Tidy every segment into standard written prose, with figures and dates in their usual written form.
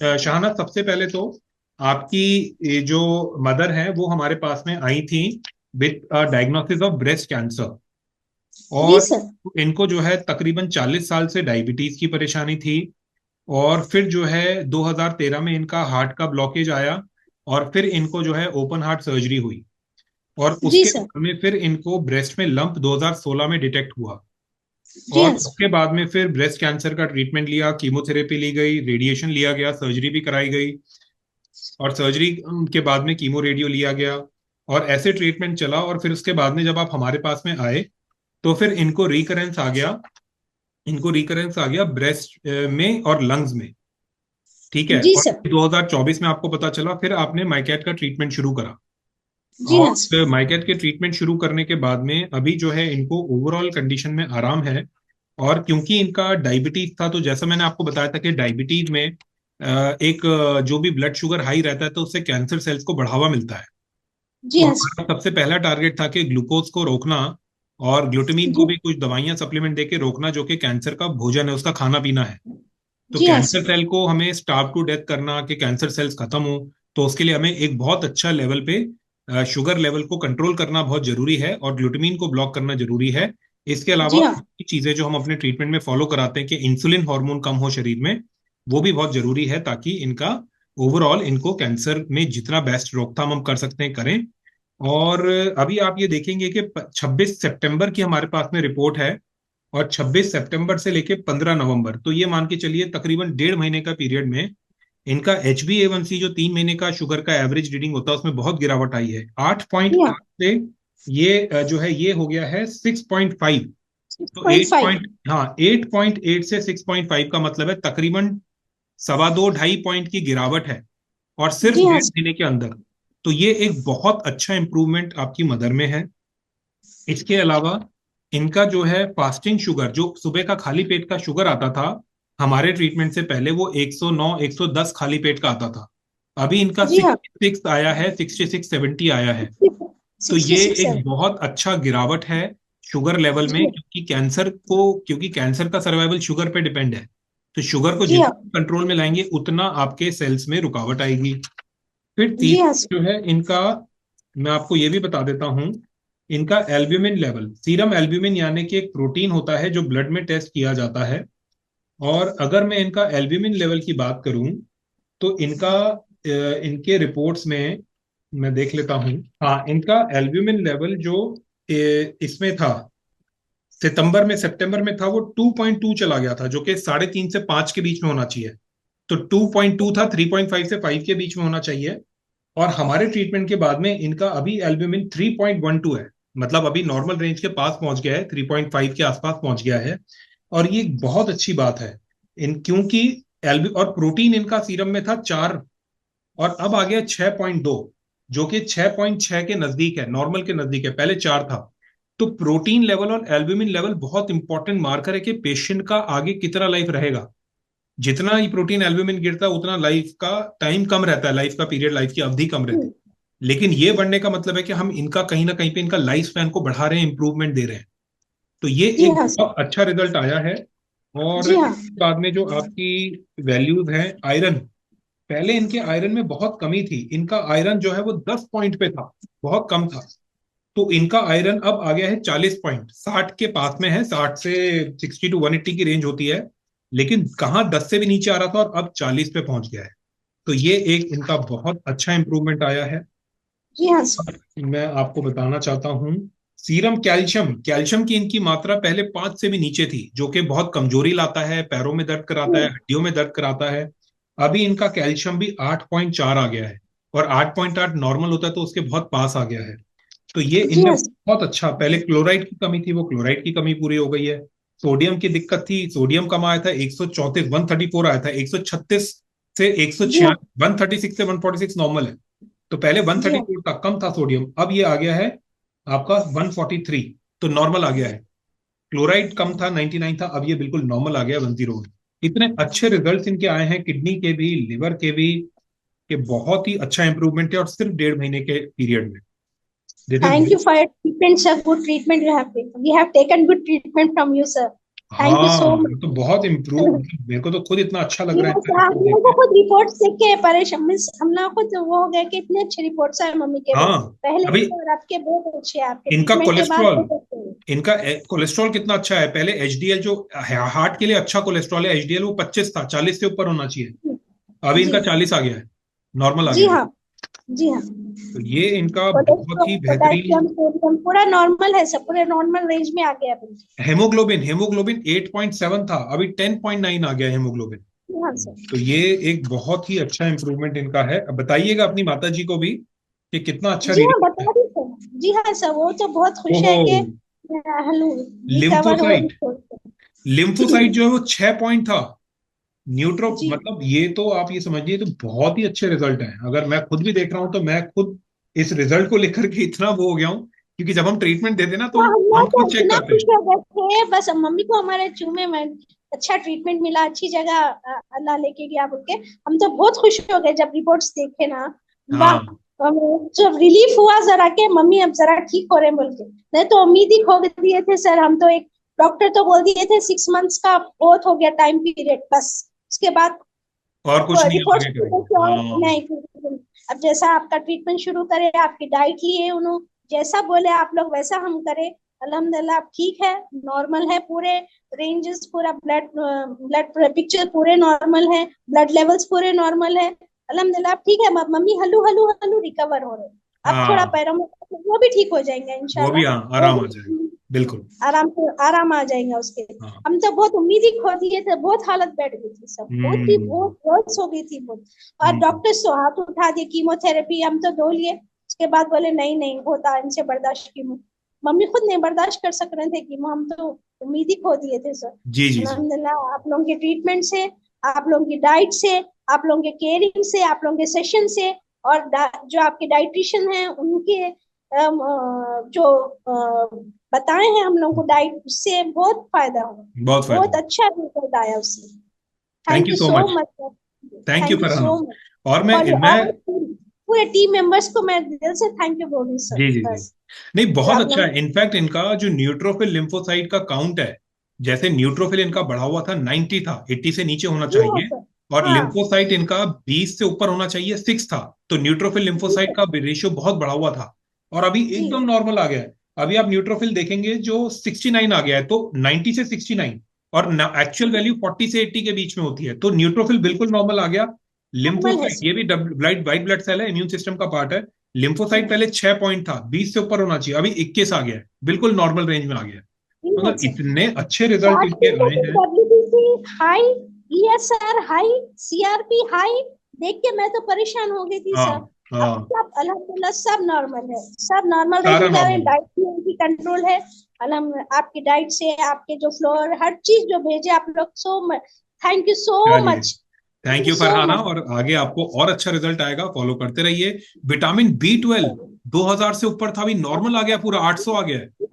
शाहना, सबसे पहले तो आपकी ये जो मदर है वो हमारे पास में आई थी with diagnosis of breast cancer. जी और सर। इनको जो है तकरीबन 40 साल से डायबिटीज की परेशानी थी। और फिर जो है 2013 में इनका हार्ट का ब्लॉकेज आया। और फिर इनको जो है ओपन हार्ट सर्जरी हुई। और जी उसके सर। बाद में फिर इनको ब्रेस्ट में लंप 2016 में डिटेक्ट हुआ। जी और हाँ सर। उसके बाद में फिर ब्रेस्ट कैंसर का ट्रीटमेंट लिया, कीमोथेरेपी ली गई, रेडिएशन लिया गया, सर्जरी भी कराई गई। और सर्जरी के बाद में कीमो रेडियो लिया गया। और ऐसे ट्रीटमेंट चला, और फिर उसके बाद में जब आप हमारे पास में आए तो फिर इनको रिकरेंस आ गया। इनको रिकरेंस आ गया ब्रेस्ट में और लंग्स में। ठीक है। जी और सर। 2024 में आपको पता चला, फिर आपने माइकैट का ट्रीटमेंट शुरू करा। जी हाँ और सर। माइकैट के ट्रीटमेंट शुरू करने के बाद में अभी जो है इनको ओवरऑल कंडीशन में आराम है। और क्योंकि इनका डायबिटीज था, तो जैसा मैंने आपको बताया था कि डायबिटीज में एक जो भी ब्लड शुगर हाई रहता है तो उससे कैंसर सेल्स को बढ़ावा मिलता है। जी तो हाँ हमारा सर। सबसे पहला टारगेट था कि ग्लूकोज को रोकना, और ग्लूटामीन को जी। भी कुछ दवाइयां सप्लीमेंट देके रोकना, जो कि कैंसर का भोजन है, उसका खाना पीना है। तो जी हाँ कैंसर सर। सेल को हमें स्टार्व टू डेथ करना, कि कैंसर सेल्स खत्म हो। तो उसके लिए हमें एक बहुत अच्छा लेवल पे शुगर लेवल को कंट्रोल करना बहुत जरूरी है, और ग्लूटामीन को ब्लॉक करना जरूरी है। इसके अलावा जी हाँ। बाकी चीजें जो हम अपने ट्रीटमेंट में फॉलो कराते हैं कि इंसुलिन हार्मोन कम हो शरीर में, वो भी बहुत जरूरी है, ताकि इनका ओवरऑल इनको कैंसर में जितना बेस्ट रोकथाम हम कर सकते हैं करें। और अभी आप ये देखेंगे कि 26 सितंबर की हमारे पास में रिपोर्ट है। और 26 सितंबर से लेके 15 नवंबर, तो ये मान के चलिए तकरीबन 1.5 महीने का पीरियड में इनका HbA1c, जो 3 महीने का शुगर का एवरेज रीडिंग होता है, उसमें बहुत गिरावट आई है। आठ जी पॉइंट हाँ। आठ से ये जो है ये हो गया है 6.5। सिक्स तो पॉइंट एट फाइव पॉइंट हाँ, 8.8 से 6.5 का मतलब है तकरीबन 2.25 2.5 पॉइंट की गिरावट है। और सिर्फ जी हाँ 1.5 महीने के अंदर। तो ये एक बहुत अच्छा इंप्रूवमेंट आपकी मदर में है। इसके अलावा इनका जो है फास्टिंग शुगर, जो सुबह का खाली पेट का शुगर आता था हमारे ट्रीटमेंट से पहले, वो 109 110 खाली पेट का आता था। अभी इनका जी हाँ। 66 आया है, 66 70 आया है। तो सिक्सटी ये सिक्स एक बहुत अच्छा गिरावट है शुगर लेवल में, जी। क्योंकि कैंसर का सर्वाइवल शुगर पे डिपेंड है। तो शुगर को जी हाँ। जितना कंट्रोल में लाएंगे उतना आपके सेल्स में रुकावट आएगी। फिर जी हाँ तीसरा जो है इनका, मैं आपको ये भी बता देता हूं, इनका एल्ब्यूमिन लेवल, सीरम एल्ब्यूमिन यानी कि एक प्रोटीन होता है जो ब्लड में टेस्ट किया जाता है। और अगर मैं इनका एल्ब्यूमिन लेवल की बात करूं तो इनके रिपोर्ट्स में मैं देख लेता हूं। हाँ, इनका एल्ब्यूमिन लेवल जो इसमें था, सितंबर में था, वो 2.2 चला गया था, जो कि 3.5 से 5 के बीच में होना चाहिए। तो 2.2 था, 3.5 से 5 के बीच में होना चाहिए। और हमारे ट्रीटमेंट के बाद में इनका अभी एल्ब्यूमिन 3.12 है। मतलब अभी नॉर्मल रेंज के पास पहुंच गया है, 3.5 के आसपास पहुंच गया है। और ये एक बहुत अच्छी बात है। क्योंकि एल्ब्यू और प्रोटीन इनका सीरम में था 4, और अब आ गया 6.2, जो कि 6.6 के नजदीक है, नॉर्मल के नजदीक है, पहले 4 था। तो प्रोटीन लेवल और एल्ब्यूमिन लेवल बहुत इंपॉर्टेंट मार्कर है कि पेशेंट का आगे कितना लाइफ रहेगा। जितना ही प्रोटीन एल्ब्यूमिन गिरता है उतना लाइफ का टाइम कम रहता है, लाइफ का पीरियड, लाइफ की अवधि कम रहती है। लेकिन ये बढ़ने का मतलब है कि हम इनका कहीं ना कहीं पे इनका लाइफ स्पैन को बढ़ा रहे हैं, इंप्रूवमेंट दे रहे हैं। तो ये जी एक हाँ बहुत अच्छा रिजल्ट आया है। और जी हाँ। इसके बाद में जो आपकी वैल्यूज हैं, आयरन, पहले इनके आयरन में बहुत कमी थी। इनका आयरन जो है वो 10 पॉइंट पे था, बहुत कम था। तो इनका आयरन अब आ गया है 40 पॉइंट, 60 के पास में है, 60 से 60 to 180 की रेंज होती है। लेकिन कहाँ 10 से भी नीचे आ रहा था, और अब 40 पे पहुंच गया है। तो ये एक इनका बहुत अच्छा इंप्रूवमेंट आया है। जी हाँ। मैं आपको बताना चाहता हूँ, सीरम कैल्शियम, कैल्शियम की इनकी मात्रा पहले 5 से भी नीचे थी, जो कि बहुत कमजोरी लाता है, पैरों में दर्द कराता है, हड्डियों में दर्द कराता है। अभी इनका कैल्शियम भी 8.4 आ गया है। और 8.8 नॉर्मल होता है, तो उसके बहुत पास आ गया है। तो ये जी इनमें हाँ। बहुत अच्छा, पहले क्लोराइड की कमी थी, वो क्लोराइड की कमी पूरी हो गई है। सोडियम की दिक्कत थी, सोडियम कम आया था, 134 134 आया था, 136 से एक सौ जी हाँ। छियानवे 136 से 146 नॉर्मल है। तो पहले जी हाँ। 134 था, कम था सोडियम, अब ये आ गया है आपका 143, तो नॉर्मल आ गया है। क्लोराइड कम था, 99 था, अब ये बिल्कुल नॉर्मल आ गया 101। इतने अच्छे रिजल्ट्स इनके आए हैं, किडनी के भी, लिवर के भी, कि बहुत ही अच्छा इंप्रूवमेंट है, और सिर्फ 1.5 महीने के पीरियड में। This is Thank very. you for your treatment, sir. Good treatment you have taken. We have taken good treatment from you, sir. Thank you सो हाँ, मच। ये तो बहुत इम्प्रूव, मेरे को तो खुद इतना अच्छा लग जी रहा है हाँ इनका सर, हम रिपोर्ट देख लोगों के। को खुद रिपोर्ट्स देख के परेशान, मीन्स हम लोग खुद वो हो गए कि इतने अच्छे रिपोर्ट्स आए मम्मी के हाँ, पहले अभी के और आपके बहुत अच्छे हैं, आपके इनका ट्रीटमेंट के बाद कोलेस्ट्रॉल, बहुत अच्छे हैं। इनका कोलेस्ट्रॉल कितना अच्छा है। पहले एचडीएल जो हार्ट के लिए अच्छा कोलेस्ट्रॉल है, एचडीएल वो 25 था, 40 से ऊपर होना चाहिए। अभी जी इनका 40 आ गया है, नॉर्मल आ जी गया है। हाँ। जी हाँ। तो ये इनका बहुत कोलेस्ट्रॉल, ही पोटेशियम, बेहतरीन। सोडियम पूरा नॉर्मल है सब, पूरे नॉर्मल रेंज में आ गया अभी। हेमोग्लोबिन, हेमोग्लोबिन 8.7 था, अभी 10.9 आ गया हेमोग्लोबिन। जी हाँ सर। तो ये एक बहुत ही अच्छा इंप्रूवमेंट इनका है। अब बताइएगा अपनी माता जी को भी कि कितना अच्छा जी हाँ रिजल्ट है। बता दी सर। जी हाँ सर, वो तो बहुत खुश ओहो, है कि हेलो रिकवर हो रही लिम्फोसाइट, लिम्फोसाइट जो है वो 6 पॉइंट था। न्यूट्रो जी। मतलब ये तो आप ये समझिए, तो बहुत ही अच्छे रिजल्ट है। अगर मैं खुद भी देख रहा हूँ तो मैं खुद इस रिजल्ट को लेकर के इतना वो हो गया हूँ, क्योंकि जब हम ट्रीटमेंट देते हैं ना तो तो हम हम लोग तो खुद चेक इतना करते खुश हैं। हो गए थे, बस मम्मी को हमारे चूमे में अच्छा ट्रीटमेंट मिला, अच्छी जगह अल्लाह लेके गया बोल के हम तो बहुत खुश हो गए जब रिपोर्ट्स देखे ना। वाह। हाँ, जब रिलीफ हुआ जरा के मम्मी अब जरा ठीक हो रहे हैं बोल के, नहीं तो उम्मीद ही खो दिए थे सर हम तो। एक डॉक्टर तो बोल दिए थे 6 मंथ्स का बहुत हो गया टाइम पीरियड, बस उसके बाद और कुछ नहीं हम रिपोर्ट्स आगे देखिए करेंगे। और हाँ, नहीं। अब जैसा आपका ट्रीटमेंट शुरू करे, आपकी डाइट लिए उन्होंने, जैसा बोले आप लोग वैसा हम करें। अल्हम्दुलिल्लाह आप ठीक है, नॉर्मल है पूरे रेंजेस, पूरा ब्लड ब्लड पिक्चर पूरे नॉर्मल है, ब्लड लेवल्स पूरे नॉर्मल है। अल्हम्दुलिल्लाह आप ठीक है, मम्मी हल्लू हल्लू हल्लू रिकवर हो रहे। अब थोड़ा हाँ, पैरों में वो भी ठीक हो जाएंगे वो भी, इंशाल्लाह। हाँ, वो आराम आ जाएगा, भी बिल्कुल। आराम से आराम आ जाएगा उसके। हाँ। हम तो बहुत उम्मीद ही खो दिए थे, बहुत हालत बैठ गई थी सब, बहुत ही हम्म। बहुत बहुत हो गई थी बहुत। और हम्म। डॉक्टर तो हाथ उठा दिए, कीमोथेरेपी हम तो दो लिए, उसके बाद बोले नहीं नहीं होता इनसे बर्दाश्त, कीमो मम्मी खुद नहीं बर्दाश्त कर सक रहे थे कीमो, हम तो उम्मीद ही खो दिए थे सर। जी जी जी। अल्हम्दुलिल्लाह आप लोगों के ट्रीटमेंट से, आप लोगों की डाइट से, आप लोगों के केयरिंग से, आप लोगों के सेशन से, और जो आपके डाइटिशियन हैं उनके जो बताए हैं हम लोगों को डाइट, उससे बहुत फायदा हुआ, बहुत फायदा। बहुत अच्छा रिजल्ट आया उससे। Thank thank you you so so much. Much. Thank you thank you Farhana. So much. और मैं और मैं पूरे टीम मेंबर्स को मैं दिल से थैंक यू बोल रही हूँ सर, जी जी जी। बस नहीं, जो बहुत आप अच्छा लोग। है। इनफैक्ट इनका जो न्यूट्रोफिल लिम्फोसाइट का काउंट है, जैसे न्यूट्रोफिल इनका बढ़ा हुआ था, 90 था, 80 से नीचे होना जी हाँ चाहिए। सर। और हाँ लिम्फोसाइट इनका 20 से ऊपर होना चाहिए, 6 था। तो न्यूट्रोफिल जी लिम्फोसाइट सर। का रेशियो बहुत बढ़ा हुआ था, और अभी जी एकदम नॉर्मल आ गया है। अभी आप न्यूट्रोफिल देखेंगे जो 69 आ गया है, तो 90 से 69, और एक्चुअल वैल्यू 40 से 80 के बीच में होती है। तो न्यूट्रोफिल बिल्कुल नॉर्मल आ गया। नॉर्मल है लिम्फोसाइट, सर। ये भी ब्लड व्हाइट ब्लड सेल है, इम्यून सिस्टम का पार्ट है। लिम्फोसाइट पहले 6 पॉइंट था, 20 से ऊपर होना चाहिए, अभी 21 आ गया है, बिल्कुल नॉर्मल रेंज में आ गया है। जी हाँ मतलब सर। इतने अच्छे रिजल्ट इनके स्टार्टिंग में आए तो हैं। WBC high, ESR high, CRP high देख के मैं तो परेशान हो गई थी हाँ, सर। अब हाँ, सब अल्हम्दुलिल्लाह सब नॉर्मल है, सब नॉर्मल रेंज सारा में जा रहे हैं, नॉर्मल है। डाइट भी उनकी कंट्रोल है। आपकी डाइट से आपके जो फ्लोर हर चीज जो भेजे आप लोग, so much thank you so चलिए, much, thank thank you you so Farhana, much. और आगे आपको और अच्छा रिजल्ट आएगा, फॉलो करते रहिए। विटामिन B12 2000 से ऊपर था, अभी नॉर्मल आ गया, पूरा 800 आ गया है। जी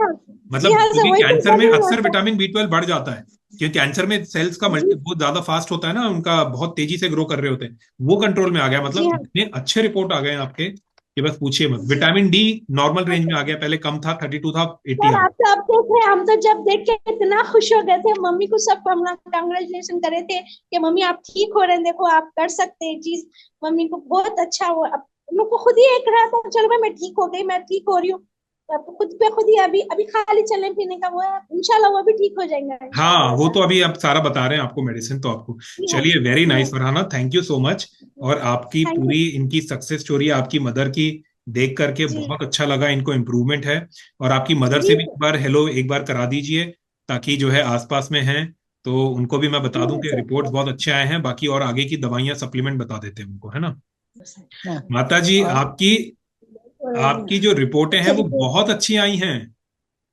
मतलब हाँ सर, क्योंकि वही तो कैंसर बोल में रही अक्सर हूँ। विटामिन B12 बढ़ जाता है, क्योंकि कैंसर में सेल्स का जी मल्टी बहुत ज्यादा फास्ट होता है ना, उनका बहुत तेजी से ग्रो कर रहे होते हैं। वो कंट्रोल में आ गया। जी मतलब हाँ। इतने अच्छे रिपोर्ट आ गए हैं आपके कि बस पूछिए मत। जी विटामिन डी नॉर्मल हाँ रेंज में सर। आ गया, पहले कम था, 32 था, 80 सर आ आप गया। तो अब देख रहे हैं, हम तो जब देख के इतना खुश हो गए थे, मम्मी को सब हम लोग कांग्रेचुलेशन करे थे कि मम्मी आप ठीक हो रहे हैं, देखो आप कर सकते हैं चीज। मम्मी को बहुत अच्छा हुआ, अब उन लोग को खुद ही एक रहा था चलो भाई मैं ठीक हो गई, मैं ठीक हो रही हूँ। अब खुद पे खुद ही अभी अभी खाली चलने फिरने का वो है, इंशाल्लाह वो भी ठीक हो जाएंगे हाँ, इंशाल्लाह वो अल्लाह। तो अभी आप सारा बता रहे हैं आपको, मेडिसिन तो आपको। जी हाँ चलिए, वेरी जी नाइस हाँ Farhana, thank you so much. और आपकी थैंक यू। पूरी इनकी सक्सेस स्टोरी, आपकी मदर की देख करके जी बहुत अच्छा लगा, इनको इम्प्रूवमेंट है। और आपकी मदर जी से भी एक सर। बार हेलो एक बार करा दीजिए, ताकि जो है आसपास में हैं तो उनको भी मैं बता जी दूं हाँ कि रिपोर्ट्स सर। बहुत अच्छे आए हैं। बाकी और आगे की दवाइयां सप्लीमेंट बता देते हैं उनको, है ना। हाँ, माता जी, और आपकी आपकी जो रिपोर्टें हैं अच्छे वो रिपोर्ट। बहुत अच्छी आई हैं,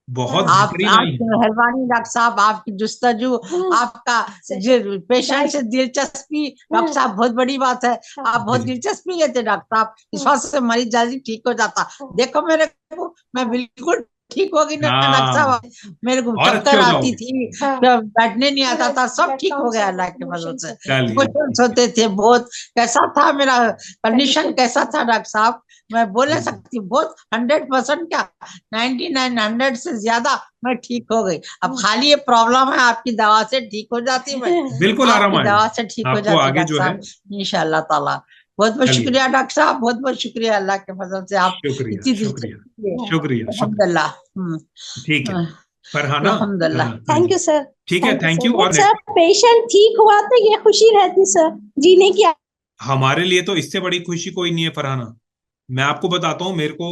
बहुत हाँ आप बेहतरीन आई आपकी हैं। मेहरबानी डॉक्टर साहब, आपकी जुस्तजू, आपका जो पेशेंट डाइट। से दिलचस्पी, डॉक्टर साहब बहुत बड़ी बात है। आप जी बहुत जी। दिलचस्पी लेते डॉक्टर साहब, इस वजह से मरीज जल्दी ठीक हो जाता। देखो मेरे को, मैं बिल्कुल ठीक होगी ना हाँ, डॉक्टर साहब। मेरे को और अच्छे चक्कर हो आती जाओगे। थी, हाँ, बैठने नहीं आता था, सब ठीक हो गया अल्लाह के फजल से। इमोशंस होते थे बहुत। कैसा था मेरा कंडीशन, कैसा था डॉक्टर साहब, मैं बोल नहीं सकती। बहुत 100% क्या 99 100 से ज्यादा मैं ठीक हो गई। अब खाली ये प्रॉब्लम है, आपकी दवा से ठीक हो जाती मैं, बिल्कुल आराम आपकी दवा आएगा से ठीक हो आपको जाती आगे डॉक्टर जो है। साहब इंशाल्लाह ताला। बहुत बहुत चलिए, शुक्रिया डॉक्टर साहब, बहुत बहुत शुक्रिया, अल्लाह के फजल से आप शुक्रिया इतनी शुक्रिया दिलचस्पी है। शुक्रिया शुक्रिया। अल्हम्दुलिल्लाह। ठीक है फरहाना। अल्हम्दुलिल्लाह। हाँ थैंक जी, यू सर। ठीक है, थैंक सर। यू। बट और सर पेशेंट ठीक हुआ तो ये खुशी रहती सर, जीने की। हमारे लिए तो इससे बड़ी खुशी कोई नहीं है फरहाना। मैं आपको बताता हूँ, मेरे को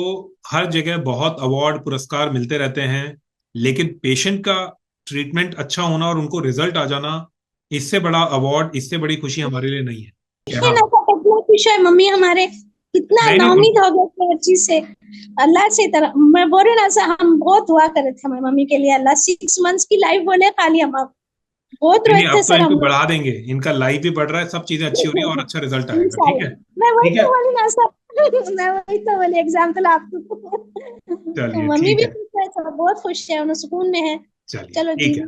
हर जगह बहुत अवार्ड पुरस्कार मिलते रहते हैं, लेकिन पेशेंट का ट्रीटमेंट अच्छा होना और उनको रिजल्ट आ जाना, इससे बड़ा अवार्ड, इससे बड़ी खुशी हमारे लिए नहीं है। देखिए हाँ, ना सर, कितना खुश है मम्मी हमारे, कितना नहीं नहीं, नाउमीद हो गए थे हर चीज से। अल्लाह से तरह मैं बोल रही ना सर, हम बहुत दुआ कर रहे थे हमारी मम्मी के लिए। अल्लाह 6 मंथ्स की लाइफ बोले खाली, हम आप बहुत रोए नहीं, थे अब तो सर इनको हम लोग। बढ़ा देंगे, इनका लाइफ भी बढ़ रहा है, सब चीजें अच्छी हो रही है और अच्छा रिजल्ट आएगा। ठीक है, इंशाल्लाह। मैं वही ठीक तो है, बोली ना सर, मैं वही तो बोली एग्जाम्पल आपको। चलिए मम्मी ठीक भी है, खुश है सर, बहुत खुश है, उन्हें सुकून में है। चलिए चलो जी। ठीक है।